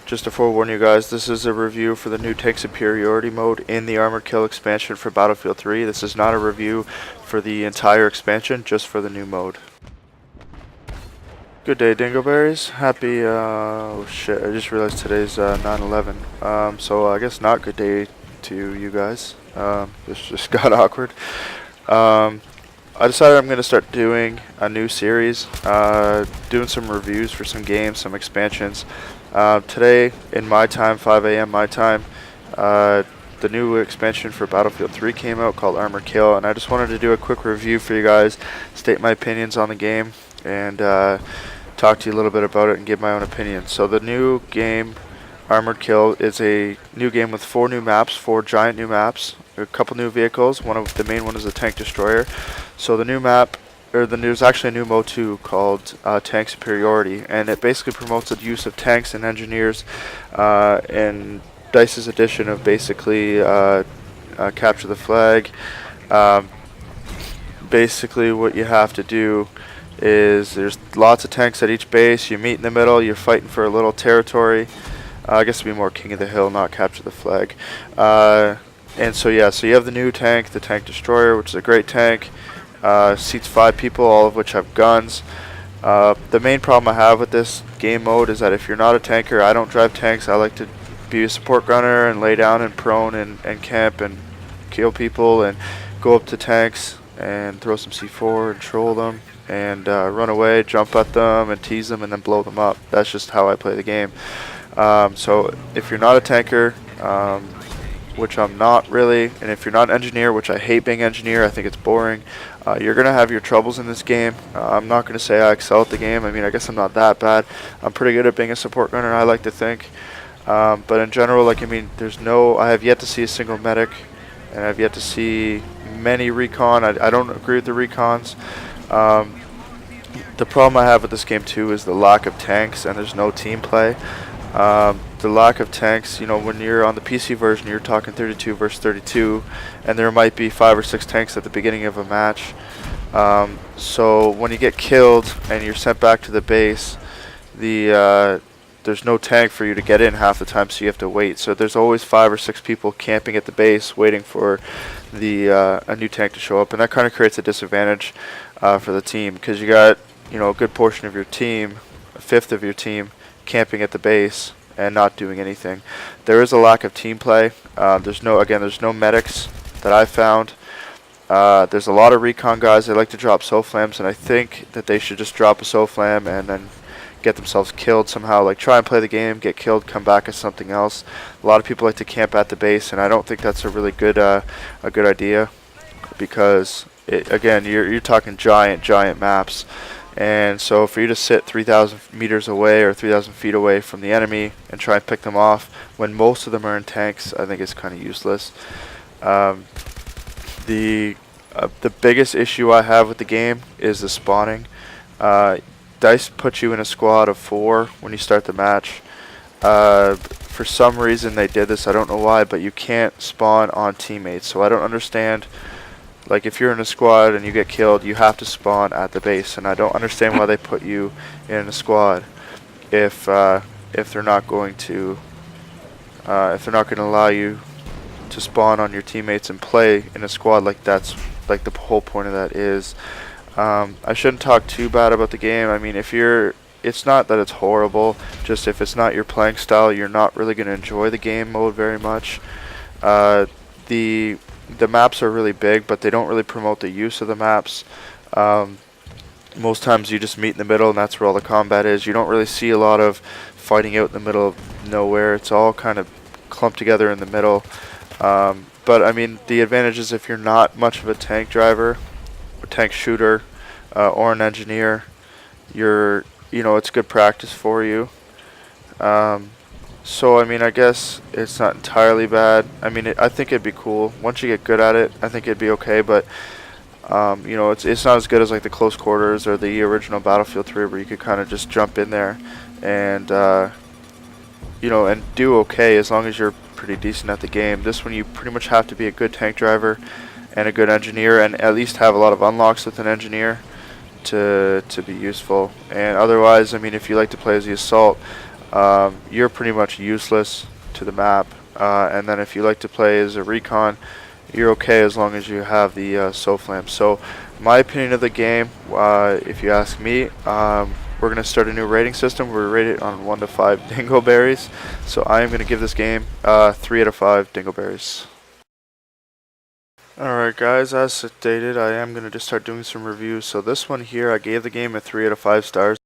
Just to forewarn you guys, this is a review for the new Tank Superiority mode in the Armored Kill expansion for Battlefield 3. This is not a review for the entire expansion, just for the new mode. Good day, Dingleberries. Happy, oh shit, I just realized today's 9/11. So I guess not good day to you guys. This just got awkward. I decided I'm going to start doing a new series, doing some reviews for some games, some expansions. Today, in my time, 5 a.m. my time, the new expansion for Battlefield 3 came out called Armored Kill, and I just wanted to do a quick review for you guys, state my opinions on the game, and talk to you a little bit about it and give my own opinion. So the new game, Armored Kill, is a new game with 4 new maps, 4 giant new maps, a couple new vehicles. The main one is the Tank Destroyer. So the new map, there's actually a new mode too called Tank Superiority, and it basically promotes the use of tanks and engineers, and DICE's edition of basically capture the flag. Basically what you have to do is there's lots of tanks at each base. You meet in the middle, you're fighting for a little territory. I guess it'd be more King of the Hill, not capture the flag. And so yeah, so you have the new tank, the Tank Destroyer, which is a great tank. Seats 5 people, all of which have guns. The main problem I have with this game mode is that if you're not a tanker, I don't drive tanks. I like to be a support gunner and lay down and prone and camp and kill people and go up to tanks and throw some C4 and troll them and run away, jump at them and tease them and then blow them up. That's just how I play the game. So if you're not a tanker, which I'm not really, and if you're not an engineer, which I hate being an engineer, I think it's boring, you're going to have your troubles in this game. I'm not going to say I excel at the game. I mean, I guess I'm not that bad. I'm pretty good at being a support gunner, I like to think. But in general, like, I mean, I have yet to see a single medic, and I've yet to see many recon. I don't agree with the recons. The problem I have with this game too is the lack of tanks, and there's no team play. The lack of tanks, you know, when you're on the PC version, you're talking 32 versus 32, and there might be 5 or 6 tanks at the beginning of a match. So when you get killed and you're sent back to the base, there's no tank for you to get in half the time, so you have to wait. So there's always 5 or 6 people camping at the base waiting for a new tank to show up, and that kind of creates a disadvantage for the team, because you got, you know, a good portion of your team, a fifth of your team, camping at the base and not doing anything. There is a lack of team play. There's no medics that I found. There's a lot of recon guys. They like to drop SOFLAMs, and I think that they should just drop a SOFLAM and then get themselves killed somehow. Like, try and play the game, get killed, come back as something else. A lot of people like to camp at the base, and I don't think that's a really good idea, because again, you're talking giant maps. And so for you to sit 3,000 meters away or 3,000 feet away from the enemy and try and pick them off when most of them are in tanks, I think it's kind of useless. The biggest issue I have with the game is the spawning. DICE puts you in a squad of 4 when you start the match. For some reason they did this, I don't know why, but you can't spawn on teammates. So I don't understand. Like, if you're in a squad and you get killed, you have to spawn at the base, and I don't understand why they put you in a squad if they're not going to allow you to spawn on your teammates and play in a squad. Like, that's like the whole point of that is. I shouldn't talk too bad about the game. I mean, it's not that it's horrible, just if it's not your playing style, you're not really going to enjoy the game mode very much. The maps are really big, but they don't really promote the use of the maps. Most times you just meet in the middle, and that's where all the combat is. You don't really see a lot of fighting out in the middle of nowhere. It's all kind of clumped together in the middle. But I mean, the advantage is if you're not much of a tank driver, a tank shooter, or an engineer, it's good practice for you. So I mean, I guess it's not entirely bad. I mean, I think it'd be cool once you get good at it. I think it'd be okay, but it's not as good as like the close quarters or the original Battlefield 3, where you could kind of just jump in there and and do okay as long as you're pretty decent at the game. This one, you pretty much have to be a good tank driver and a good engineer, and at least have a lot of unlocks with an engineer to be useful. And otherwise, I mean, if you like to play as the assault, you're pretty much useless to the map. And then if you like to play as a recon, you're okay as long as you have the SOFLAM. So my opinion of the game, if you ask me, we're going to start a new rating system. We're rated on 1 to 5 dingleberries. So I am going to give this game 3 out of 5 dingleberries. Alright guys, as stated, I am going to just start doing some reviews. So this one here, I gave the game a 3 out of 5 stars.